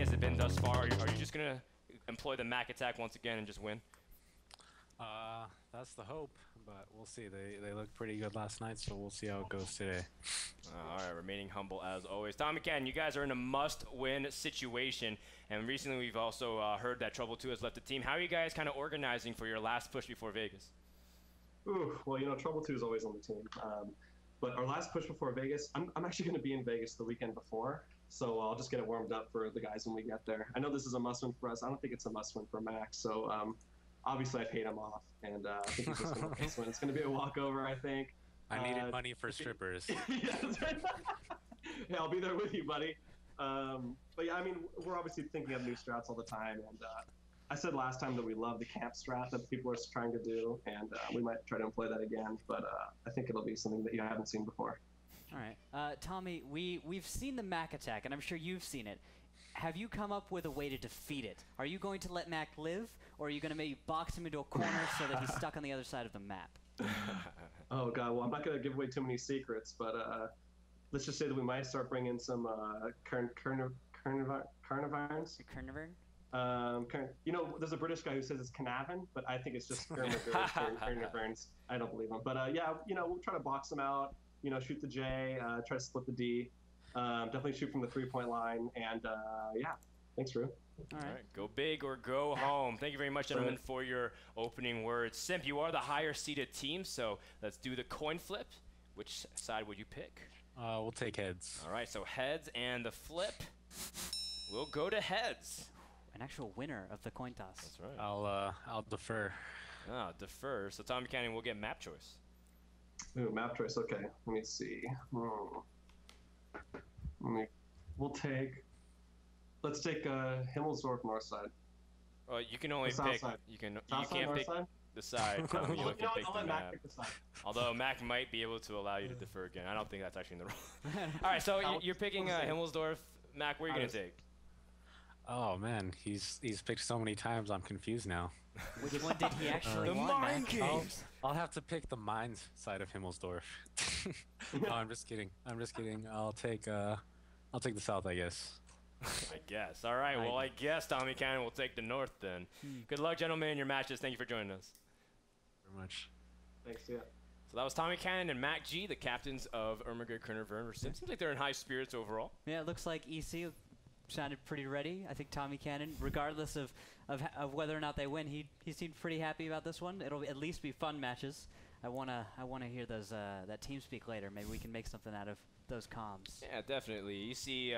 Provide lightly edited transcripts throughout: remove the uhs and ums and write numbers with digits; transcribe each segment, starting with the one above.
has it been thus far? Are you just going to employ the Mac attack once again and just win? That's the hope, but we'll see. They looked pretty good last night, so we'll see how it goes today. All right, remaining humble as always. Tommy Cannon, you guys are in a must-win situation, and recently we've also heard that Trouble 2 has left the team. How are you guys kind of organizing for your last push before Vegas? Ooh, well, you know, Trouble 2 is always on the team. But our last push before Vegas, I'm actually going to be in Vegas the weekend before, so I'll just get it warmed up for the guys when we get there. I know this is a must-win for us. I don't think it's a must-win for Max, so obviously I paid him off, and I think he's just going to win. It's going to be a walkover, I think. I needed money for strippers. Yeah, that's right. Yeah, I'll be there with you, buddy. But yeah, I mean, we're obviously thinking of new strats all the time, and I said last time that we love the camp strat that people are trying to do, and we might try to employ that again, but I think it'll be something that you haven't seen before. All right. Tommy, we've seen the Mac attack, and I'm sure you've seen it. Have you come up with a way to defeat it? Are you going to let Mac live, or are you going to maybe box him into a corner so that he's stuck on the other side of the map? Oh, God. Well, I'm not going to give away too many secrets, but let's just say that we might start bringing some Caernerverns. Caernervern? You know, there's a British guy who says it's Caernervern, but I think it's just Caernerverns. I don't believe him. But yeah, you know, we'll try to box them out, you know, shoot the J, try to split the D. Definitely shoot from the three-point line, and yeah, thanks, Drew. All right, go big or go home. Thank you very much, gentlemen, for your opening words. Simp, you are the higher-seeded team, so let's do the coin flip. Which side would you pick? We'll take heads. All right, so heads, and the flip will go to heads. An actual winner of the coin toss. That's right. I'll defer. Ah, defer. So Tommy Cannon will get map choice. Ooh, map choice. Okay, let me see. Let's take Himmelsdorf north side. Well, you can only South pick. Side. You can't North pick side? the side. Tommy. You can pick I'll the let Mac map. pick the side. Although Mac might be able to allow you to defer again. I don't think that's actually in the rule. All right, so you're picking Himmelsdorf. Mac, where are you gonna take? Oh man, he's picked so many times. I'm confused now. Which one did he actually The want, mind Mac? games. I'll have to pick the mines side of Himmelsdorf. No, I'm just kidding. I'm just kidding. I'll take the south, I guess. I guess. All right. Well, I guess Tommy Cannon will take the north then. Good luck, gentlemen, in your matches. Thank you for joining us. Very much. Thanks, yeah. So that was Tommy Cannon and Mac G, the captains of Ehrmagerd Caernervern. Seems like they're in high spirits overall. Yeah, it looks like EC sounded pretty ready. I think Tommy Cannon, regardless of whether or not they win, he seemed pretty happy about this one. It'll at least be fun matches. I wanna hear those that team speak later. Maybe we can make something out of those comms. Yeah, definitely. You see,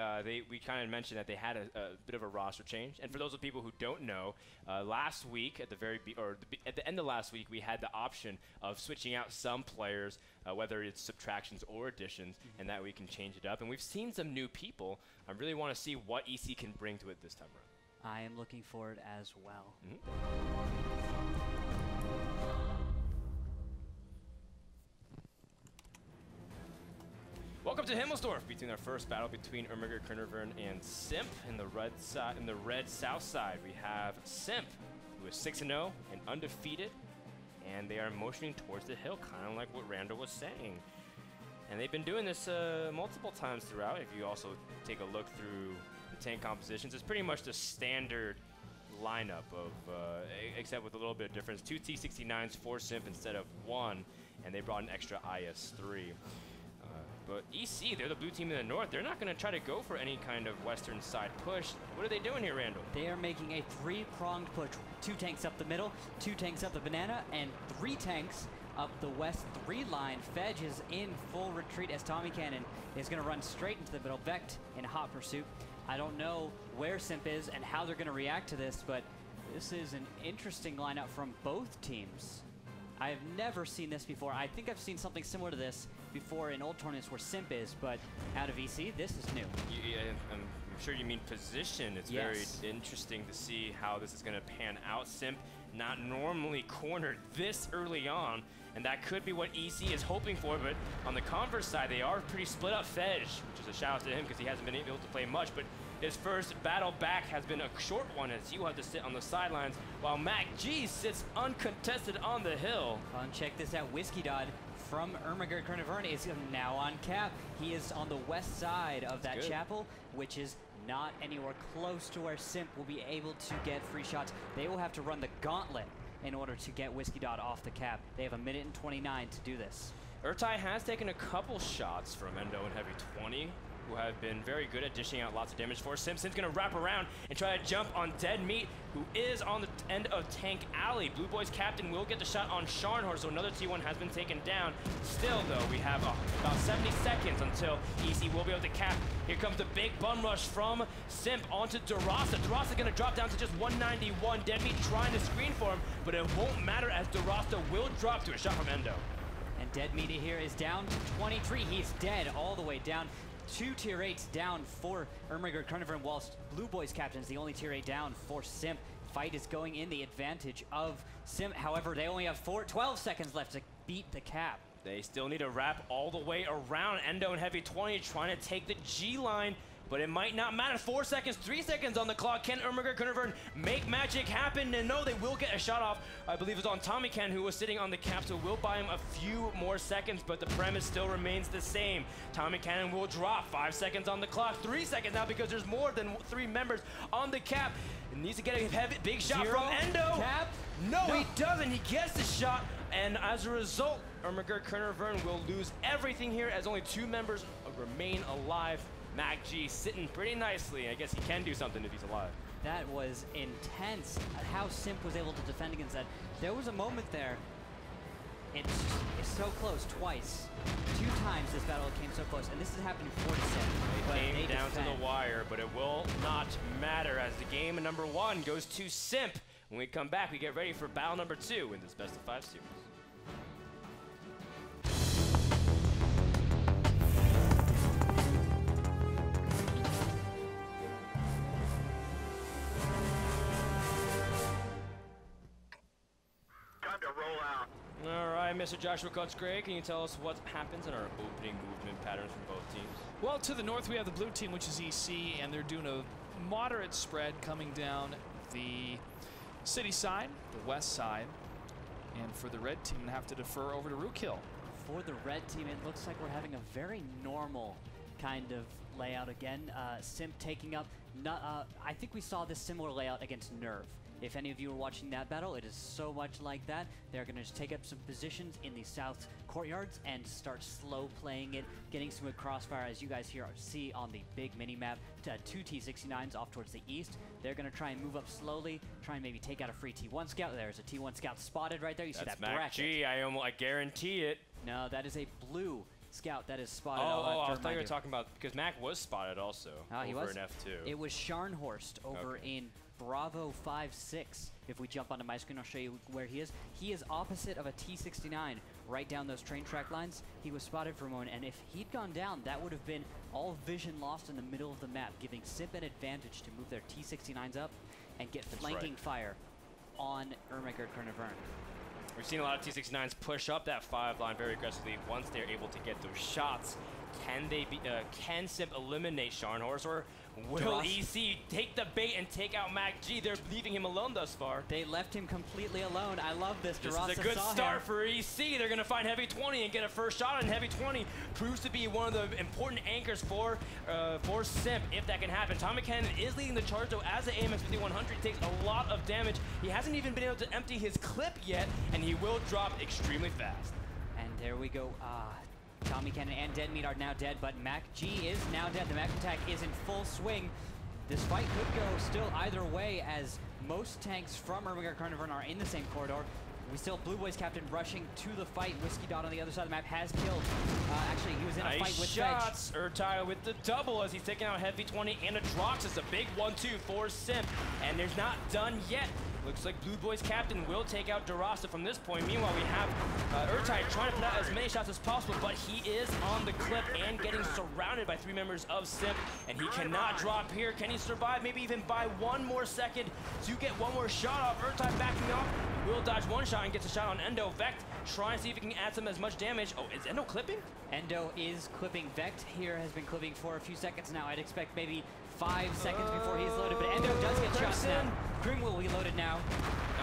we kind of mentioned that they had a bit of a roster change. And for those of people who don't know, last week at the end of last week, we had the option of switching out some players, whether it's subtractions or additions, and that we can change it up. And we've seen some new people. I really want to see what EC can bring to it this time around. I am looking forward as well. Welcome to Himmelsdorf, between our first battle between Ehrmagerd Caernervern and SIMP. In the red south side, we have SIMP, who is 6-0 and undefeated, and they are motioning towards the hill, kind of like what Randall was saying. And they've been doing this multiple times throughout. If you also take a look through the tank compositions, it's pretty much the standard lineup of, except with a little bit of difference. 2 T-69s, 4 SIMP instead of 1, and they brought an extra IS-3. But EC, they're the blue team in the north. They're not going to try to go for any kind of western side push. What are they doing here, Randall? They are making a 3-pronged push. 2 tanks up the middle, 2 tanks up the banana, and 3 tanks up the west 3 line. Fedge is in full retreat as Tommy Cannon is going to run straight into the middle. Vect in hot pursuit. I don't know where Simp is and how they're going to react to this, but this is an interesting lineup from both teams. I have never seen this before. I think I've seen something similar to this before in old tournaments where Simp is, but out of EC, this is new. I'm sure you mean position. It's very interesting to see how this is going to pan out. Simp not normally cornered this early on, and that could be what EC is hoping for, but on the converse side, they are pretty split up. Fedge, which is a shout out to him because he hasn't been able to play much, but his first battle back has been a short one as he will have to sit on the sidelines, while Mac G sits uncontested on the hill. And check this out, Whiskey Dodd from Ehrmagerd Caernervern is now on cap. He is on the west side of that chapel, which is not anywhere close to where Simp will be able to get free shots. They will have to run the gauntlet in order to get Whiskey Dot off the cap. They have 1 minute and 29 to do this. Urtai has taken a couple shots from Endo and Heavy 20, who have been very good at dishing out lots of damage for. Simpson's gonna wrap around and try to jump on Dead Meat, who is on the end of Tank Alley. Blue Boys captain will get the shot on Scharnhorst, so another T1 has been taken down. Still though, we have about 70 seconds until EC will be able to cap. Here comes the big bum rush from Simp onto DeRosa. DeRosa gonna drop down to just 191. Dead Meat trying to screen for him, but it won't matter as DeRosa will drop to a shot from Endo. And Dead Meat here is down to 23. He's dead all the way down. 2 tier 8s down for Ehrmagerd Caernervern, whilst Blue Boys captain is the only tier 8 down for Simp. Fight is going in the advantage of Simp. However, they only have 12 seconds left to beat the cap. They still need to wrap all the way around. Endo and Heavy 20 trying to take the G line, but it might not matter. 4 seconds, 3 seconds on the clock. Can Ehrmagerd Caernervern make magic happen? And no, they will get a shot off. I believe it's on Tommy Ken, who was sitting on the cap, so we'll buy him a few more seconds, but the premise still remains the same. Tommy Cannon will drop. 5 seconds on the clock, 3 seconds now because there's more than 3 members on the cap. It needs to get a heavy, big shot from Endo. Cap? No, he doesn't. He gets the shot, and as a result, Ehrmagerd Caernervern will lose everything here as only 2 members remain alive. Mac G sitting pretty nicely. I guess he can do something if he's alive. That was intense, how Simp was able to defend against that. There was a moment there. It's so close twice. 2 times this battle came so close, and this has happened 4 to 7. It came down to the wire, but it will not matter as the game number 1 goes to Simp. When we come back, we get ready for battle number 2 in this best of 5 series. Mr. Joshua Cuts-Gray, can you tell us what happens in our opening movement patterns from both teams? Well, to the north we have the blue team, which is EC, and they're doing a moderate spread coming down the city side, the west side, and for the red team, have to defer over to Rookhill. For the red team, it looks like we're having a very normal kind of layout again. Simp taking up, I think we saw this similar layout against Nerve. If any of you were watching that battle, it is so much like that. They're going to just take up some positions in the south courtyards and start slow playing it, getting some good crossfire, as you guys here see on the big mini-map. 2 T-69s off towards the east. They're going to try and move up slowly, try and maybe take out a free T1 scout. There's a T1 scout spotted right there. You see that bracket. Mac G, I guarantee it. No, that is a blue scout that is spotted. I thought you were talking about, because Mac was spotted also over in F2. It was Scharnhorst over in Bravo 5-6. If we jump onto my screen, I'll show you where he is. He is opposite of a T-69, right down those train track lines. He was spotted for a moment, and if he'd gone down, that would have been all vision lost in the middle of the map, giving Simp an advantage to move their T-69s up and get flanking fire on Ehrmagerd Caernervern. We've seen a lot of T-69s push up that 5 line very aggressively once they're able to get those shots. Can Simp eliminate Scharnhorst, or will EC take the bait and take out Mac G? They're leaving him alone thus far. They left him completely alone. I love this. This is a good start for EC. They're going to find Heavy 20 and get a first shot, and Heavy 20 proves to be one of the important anchors for Simp, if that can happen. Tommy Cannon is leading the charge, though, as the AMX 5100 takes a lot of damage. He hasn't even been able to empty his clip yet, and he will drop extremely fast. And there we go. Tommy Cannon and Dead Meat are now dead, but Mac G is now dead. The Mac attack is in full swing. This fight could go still either way, as most tanks from Ehrmagerd Caernervern are in the same corridor. We still have Blue Boys captain rushing to the fight. Whiskey Dot on the other side of the map has killed. Actually, he was in a fight with shots. Urtai with the double as he's taking out Heavy 20 and a drops. It's a big 1-2 for Simp, and there's not done yet. Looks like Blue Boys captain will take out DeRosa from this point. Meanwhile, we have Urtai trying to put out as many shots as possible, but he is on the clip and getting surrounded by 3 members of Simp, and he cannot drop here. Can he survive? Maybe even buy 1 more second to get 1 more shot off. Urtai backing off. He will dodge 1 shot and gets a shot on Endo. Vect trying to see if he can add some as much damage. Oh, is Endo clipping? Endo is clipping. Vect here has been clipping for a few seconds now. I'd expect maybe 5 seconds before he's loaded, but Endo does get shots now. Grim will be loaded now.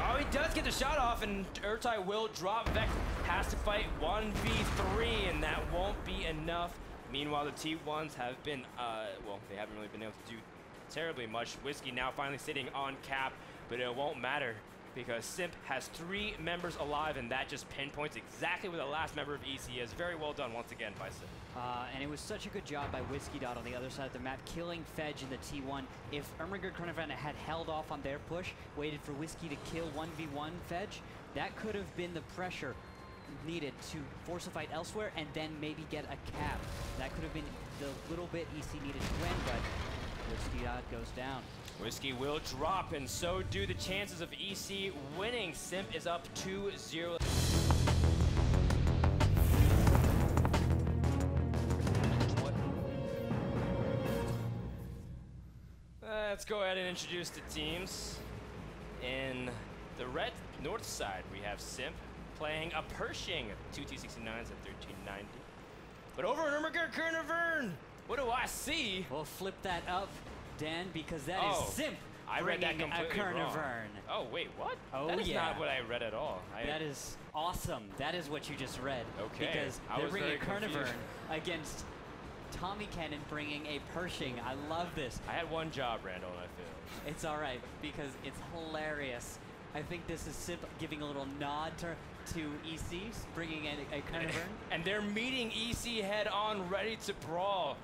Oh, he does get the shot off, and Urtai will drop. Vect has to fight 1v3, and that won't be enough. Meanwhile, the T1s have been, well, they haven't really been able to do terribly much. Whiskey now finally sitting on cap, but it won't matter because Simp has 3 members alive, and that just pinpoints exactly where the last member of EC is. Very well done once again by Simp. And it was such a good job by Whiskey Dot on the other side of the map, killing Fedge in the T1. If Ehrmagerd Caernervern had held off on their push, waited for Whiskey to kill 1v1 Fedge, that could have been the pressure needed to force a fight elsewhere and then maybe get a cap. That could have been the little bit EC needed to win, but Whiskey Dot goes down. Whiskey will drop, and so do the chances of EC winning. Simp is up 2-0. Let's go ahead and introduce the teams. In the red north side, we have Simp playing a Pershing, 2 T69s at 1390. But over in Ehrmagerd Caernervern, what do I see? We'll flip that up, Dan, because that is Simp. I read that bringing completely a Caernervern. wrong. Oh, wait, what? Oh, that is yeah. not what I read at all. That is awesome. That is what you just read. Okay. Because I they're was bringing very Caernervern confused. against Tommy Cannon bringing a Pershing. I love this. I had one job, Randall, and I failed. It's all right because it's hilarious. I think this is Simp giving a little nod to EC, bringing in a Caernervern. And they're meeting EC head on, ready to brawl.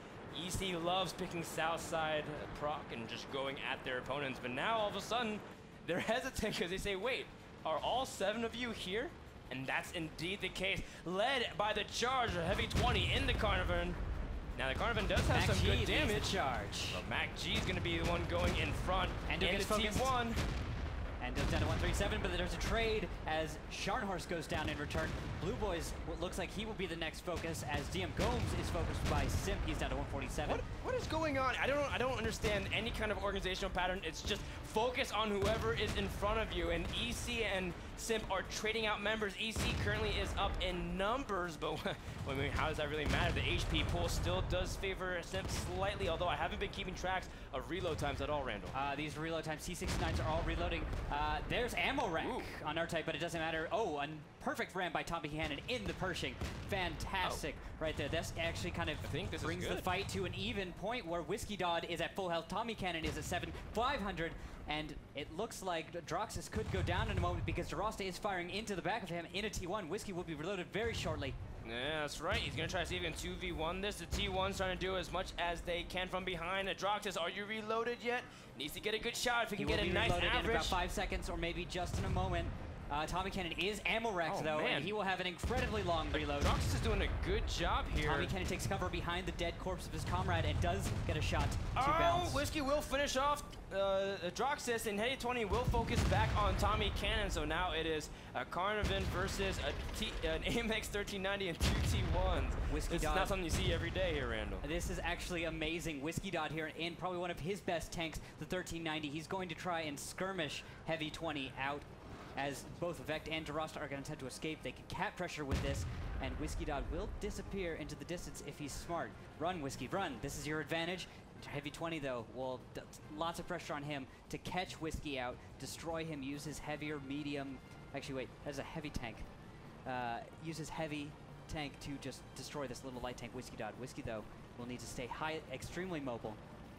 EC loves picking Southside proc and just going at their opponents, but now all of a sudden they're hesitant because they say, wait, are all 7 of you here? And that's indeed the case. Led by the charge of Heavy 20 in the Caernervern. Now the Caernervern does have some good damage. Charge. But Mac G is going to be the one going in front. And in the T1. And goes down to 137, but there's a trade as Scharnhorst goes down in return. Blue Boys looks like he will be the next focus as DM Gomes is focused by Simp. He's down to 147. What is going on? I don't understand any kind of organizational pattern. It's just focus on whoever is in front of you. And EC and Simp are trading out members. EC currently is up in numbers, but I mean, how does that really matter? The HP pool still does favor Simp slightly, although I haven't been keeping tracks of reload times at all, Randall. These reload times, T69s are all reloading. There's ammo rack on R-Type, but it doesn't matter. Oh, a perfect ram by Tommy Cannon in the Pershing. Fantastic right there. This actually kind of brings the fight to an even point where Whiskey Dodd is at full health. Tommy Cannon is at 7,500. And it looks like Droxus could go down in a moment because DeRosta is firing into the back of him in a T1. Whiskey will be reloaded very shortly. Yeah, that's right. He's going to try to see if he can 2v1 this. The T1's trying to do as much as they can from behind. Droxus, are you reloaded yet? Needs to get a good shot if he can get a nice average. In about 5 seconds or maybe just in a moment. Tommy Cannon is ammo wrecked though, and he will have an incredibly long reload. Droxus is doing a good job here. Tommy Cannon takes cover behind the dead corpse of his comrade and does get a shot to bounce. Whiskey will finish off Droxus, and Heady 20 will focus back on Tommy Cannon. So now it is a Caernervern versus an AMX 1390 and 2 T1s. This is not something you see every day here, Randall. This is actually amazing. Whiskey Dodd here in probably one of his best tanks, the 1390. He's going to try and skirmish Heavy 20 out, as both Vect and DeRosta are going to attempt to escape. They can cap pressure with this, and Whiskey Dodd will disappear into the distance if he's smart. Run, Whiskey, run. This is your advantage. Heavy 20, though, will lots of pressure on him to catch Whiskey out, destroy him, use his heavier, medium... Actually, wait, that's a heavy tank. Use his heavy tank to just destroy this little light tank, Whiskey Dodd. Whiskey, though, will need to stay high, extremely mobile,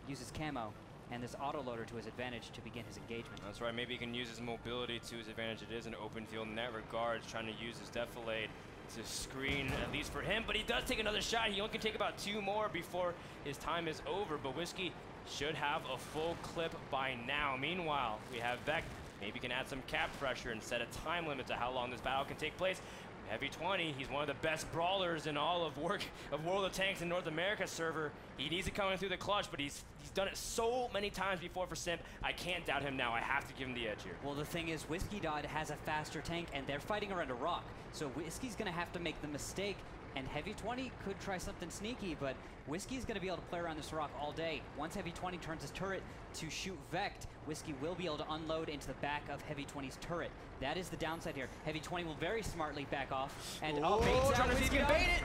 use his camo, and this autoloader to his advantage to begin his engagement. That's right, maybe he can use his mobility to his advantage. It is an open field in that regard, trying to use his defilade to screen, at least for him, but he does take another shot. He only can take about 2 more before his time is over, but Whiskey should have a full clip by now. Meanwhile, we have Vect. Maybe can add some cap pressure and set a time limit to how long this battle can take place. Heavy 20, he's one of the best brawlers in all of World of Tanks in North America server. He needs to come in through the clutch, but he's done it so many times before for Simp. I can't doubt him now. I have to give him the edge here. Well, the thing is, Whiskey Dodd has a faster tank, and they're fighting around a rock. So Whiskey's going to have to make the mistake and Heavy 20 could try something sneaky, but Whiskey's going to be able to play around this rock all day. Once Heavy 20 turns his turret to shoot Vect, Whiskey will be able to unload into the back of Heavy 20's turret. That is the downside here. Heavy 20 will very smartly back off, and baits out Whiskey,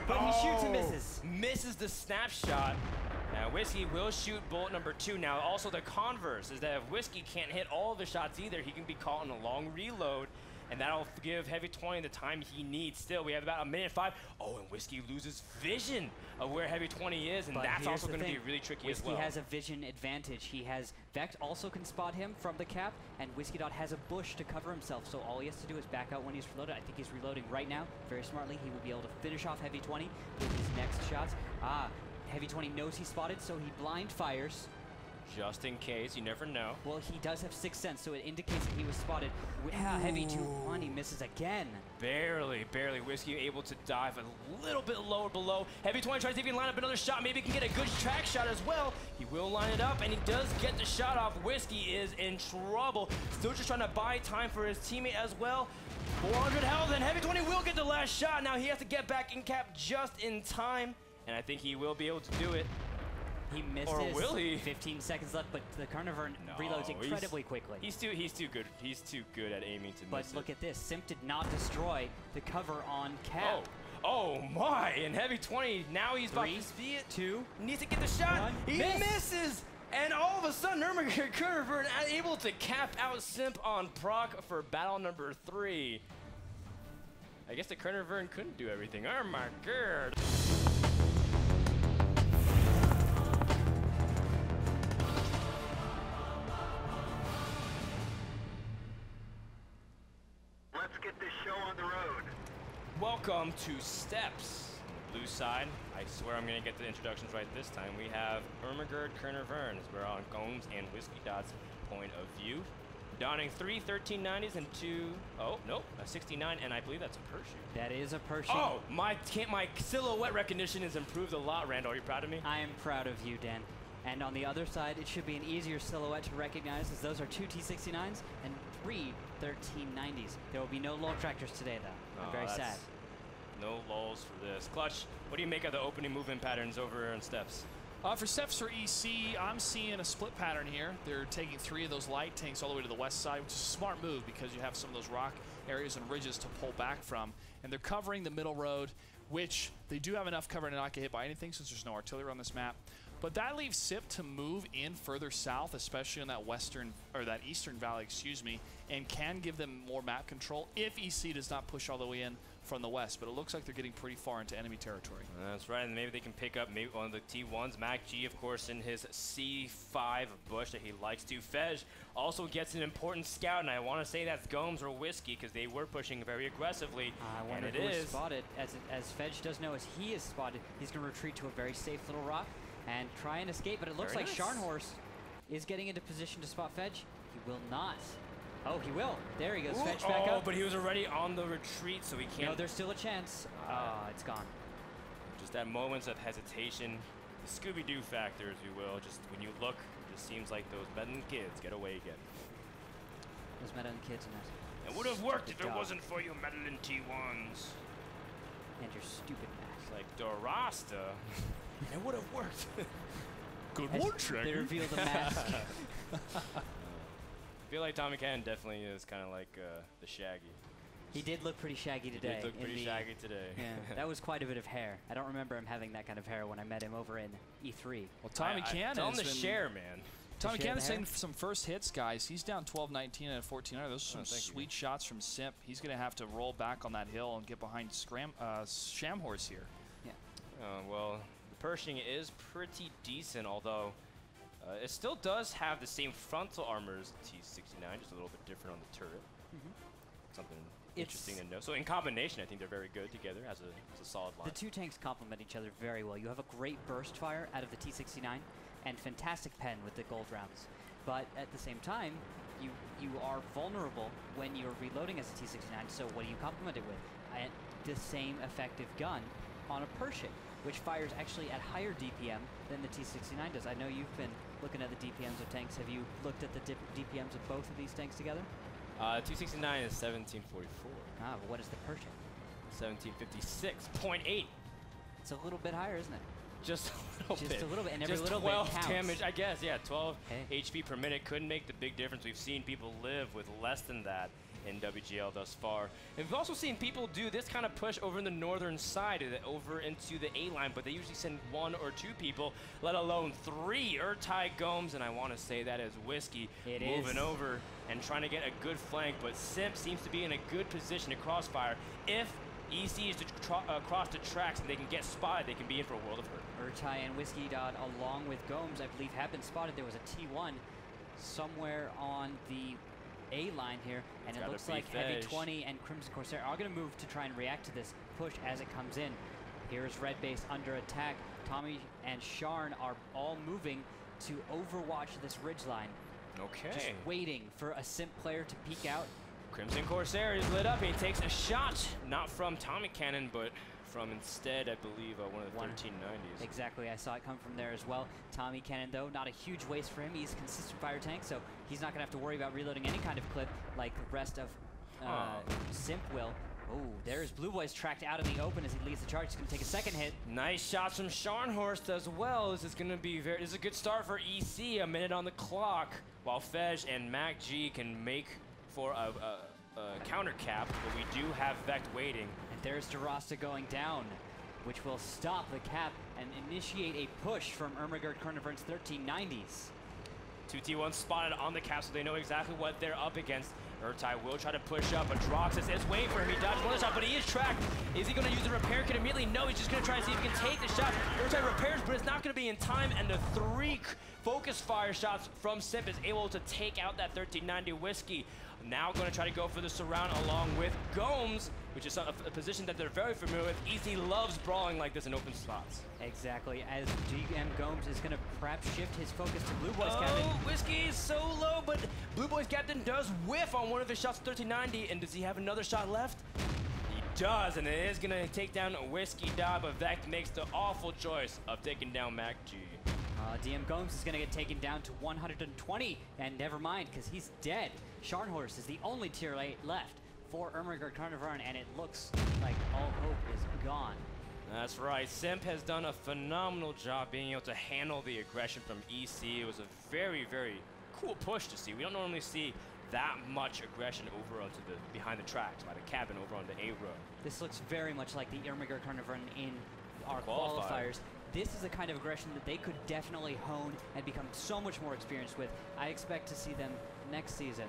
but he shoots and misses. Misses the snapshot. Now Whiskey will shoot bullet number 2. Now also the converse is that if Whiskey can't hit all of the shots either, he can be caught in a long reload, and that'll give Heavy 20 the time he needs. Still, we have about 1:05. Oh, and Whiskey loses vision of where Heavy 20 is, and that's also going to be really tricky as well. Whiskey has a vision advantage. He has Vect also can spot him from the cap, and Whiskey Dot has a bush to cover himself, so all he has to do is back out when he's reloaded. I think he's reloading right now. Very smartly, he will be able to finish off Heavy 20 with his next shots. Heavy 20 knows he's spotted, so he blind fires. Just in case, you never know. Well, he does have 6th sense, so it indicates that he was spotted. Heavy 20 misses again. Barely. Whiskey able to dive a little bit lower below. Heavy 20 tries to even line up another shot. Maybe he can get a good track shot as well. He will line it up, and he does get the shot off. Whiskey is in trouble. Still just trying to buy time for his teammate as well. 400 health, and Heavy 20 will get the last shot. Now he has to get back in cap just in time, and I think he will be able to do it. He missed or his will he? 15 seconds left, but the Caernervern reloads incredibly quickly. He's too good. He's too good at aiming to miss But look at this. Simp did not destroy the cover on cap. Oh my! And Heavy 20, now he's about to see it. 2, needs to get the shot. 1, he misses! And all of a sudden, Ehrmagerd Caernervern able to cap out Simp on proc for battle number 3. I guess the Caernervern couldn't do everything. Ehrmagerd. Let's get this show on the road. Welcome to Steps. On the blue side, I swear I'm going to get the introductions right this time. We have Ehrmagerd Caernervern, as we're on Gomes and Whiskey Dot's point of view. Donning 3 1390s and 2, a 69, and I believe that's a Pershing. That is a Pershing. Oh, my silhouette recognition has improved a lot, Randall. Are you proud of me? I am proud of you, Dan. And on the other side, it should be an easier silhouette to recognize, as those are 2 T69s and 3 1390s. There will be no lull tractors today, though. I'm very sad. No lulls for this. Clutch, what do you make of the opening movement patterns over on Steps? For Steps for EC, I'm seeing a split pattern here. They're taking 3 of those light tanks all the way to the west side, which is a smart move because you have some of those rock areas and ridges to pull back from. And they're covering the middle road, which they do have enough cover to not get hit by anything since there's no artillery on this map. But that leaves SIP to move in further south, especially on that that eastern valley, excuse me, and can give them more map control if EC does not push all the way in from the west. But it looks like they're getting pretty far into enemy territory. That's right, and maybe they can pick up maybe one of the T1s. Mac G, of course, in his C5 bush that he likes to. Fej also gets an important scout, and I want to say that's Gomes or Whiskey because they were pushing very aggressively. I wonder who is spotted. As Fej does know, as he is spotted, he's going to retreat to a very safe little rock and try and escape, but it looks like Scharnhorst is getting into position to spot Fej. He will not. Oh, he will. There he goes. Fej back up. Oh, but he was already on the retreat, so he can't. No, there's still a chance. It's gone. Just at moments of hesitation, the Scooby-Doo factor, if you will. Just when you look, it just seems like those meddling kids get away again. Those meddling kids and that. It would have worked if it wasn't for your meddling T1s. And your stupid mask. Like Dorasta. It would have worked. Good one, Shaggy. They reveal the mask. I feel like Tommy Cannon definitely is kind of like the Shaggy. He did look pretty shaggy today. He did look pretty shaggy today. Yeah, that was quite a bit of hair. I don't remember him having that kind of hair when I met him over in E3. Well, Tommy Cannon tell him to share, man. Tommy Cannon's taking some first hits, guys. He's down 12-19 and 1400. Those are some sweet shots from Simp. He's going to have to roll back on that hill and get behind Shamhorse here. Yeah. Well, the Pershing is pretty decent, although it still does have the same frontal armor as the T69, just a little bit different on the turret. Something interesting to know. So in combination, I think they're very good together as a solid line. The 2 tanks complement each other very well. You have a great burst fire out of the T69 and fantastic pen with the gold rounds. But at the same time, you are vulnerable when you're reloading as a T69, so what do you complement it with? The same effective gun on a Pershing, which fires actually at higher DPM than the T69 does. I know you've been looking at the DPMs of tanks. Have you looked at the DPMs of both of these tanks together? T69 is 1744. But what is the Pershing? 1756.8. It's a little bit higher, isn't it? Just a little bit. Just a little bit, and every Just little 12 bit counts. damage, I guess. Yeah, 12 Hey. HP per minute couldn't make the big difference. We've seen people live with less than that in WGL thus far. And we've also seen people do this kind of push over in the northern side, over into the A line, but they usually send 1 or 2 people, let alone 3 Urtai Gomes, and I want to say that is Whiskey moving over and trying to get a good flank, but Simp seems to be in a good position to crossfire. If EC is to cross the tracks and they can get spotted, they can be in for a world of hurt. Urtai and Whiskey Dot, along with Gomes, I believe, have been spotted. There was a T1 somewhere on the A line here, and it looks like Heavy 20 and Crimson Corsair are going to move to try and react to this push as it comes in. Here's Red Base under attack. Tommy and Sharn are all moving to overwatch this ridge line. Okay. Just waiting for a Simp player to peek out. Crimson Corsair is lit up. He takes a shot, not from Tommy Cannon, but from instead, I believe, one of the 1390s. Exactly, I saw it come from there as well. Tommy Cannon, though, not a huge waste for him. He's a consistent fire tank, so he's not going to have to worry about reloading any kind of clip like the rest of Simp will. Oh, there's Blue Boys tracked out in the open as he leads the charge. He's going to take a second hit. Nice shots from Scharnhorst as well. This is going to be this is a good start for EC. A minute on the clock, while Fej and Mac G can make for a counter cap, but we do have Vect waiting. And there's DeRosta going down, which will stop the cap and initiate a push from Ehrmagerd Caernervern's 1390s. 2T1 spotted on the cap, so they know exactly what they're up against. Urtai will try to push up, but Droxus is waiting for him. He dodged one shot, but he is tracked. Is he going to use the repair kit immediately? No, he's just going to try and see if he can take the shot. Urtai repairs, but it's not going to be in time, and the 3 focus fire shots from Simp is able to take out that 1390 Whiskey. Now going to try to go for the surround along with Gomes, which is a position that they're very familiar with. EC loves brawling like this in open spots. Exactly, as GM Gomes is going to perhaps shift his focus to Blue Boys Captain. Whiskey is so low, but Blue Boys Captain does whiff on one of his shots, 1390, and does he have another shot left? He does, and it is going to take down Whiskey Dot, but Vect makes the awful choice of taking down Mac G. DM Gomes is going to get taken down to 120, and never mind, because he's dead. Scharnhorst is the only tier 8 left for Ehrmagerd Caernervern, and it looks like all hope is gone. That's right. Simp has done a phenomenal job being able to handle the aggression from EC. It was a very, very cool push to see. We don't normally see that much aggression over onto the behind the tracks by the cabin over on the A row. This looks very much like the Ehrmagerd Caernervern in our Qualifier. qualifiers. This is a kind of aggression that they could definitely hone and become so much more experienced with. I expect to see them next season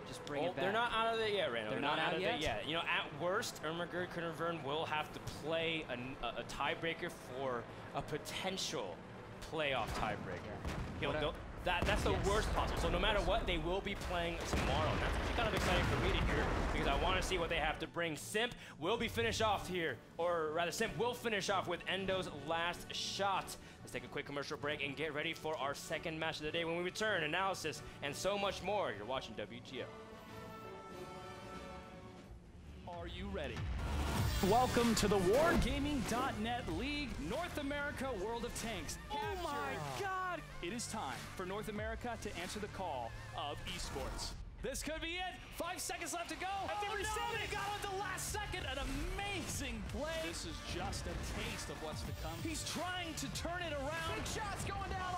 just bring it back. They're not out of it yet, Randall. They're not out yet? You know, at worst, Ehrmagerd Caernervern will have to play a tiebreaker for a potential playoff tiebreaker. Yeah. That's the worst possible. So no matter what, they will be playing tomorrow. And that's actually kind of exciting for me to hear because I want to see what they have to bring. Simp will be finished off here, or rather Simp will finish off with Endo's last shot. Let's take a quick commercial break and get ready for our second match of the day. When we return, analysis and so much more. You're watching WGL. Are you ready? Welcome to the Wargaming.net League North America World of Tanks. Oh my God! It is time for North America to answer the call of esports. This could be it. 5 seconds left to go. They got it the last second. An amazing play. This is just a taste of what's to come. He's trying to turn it around. Big shots going down.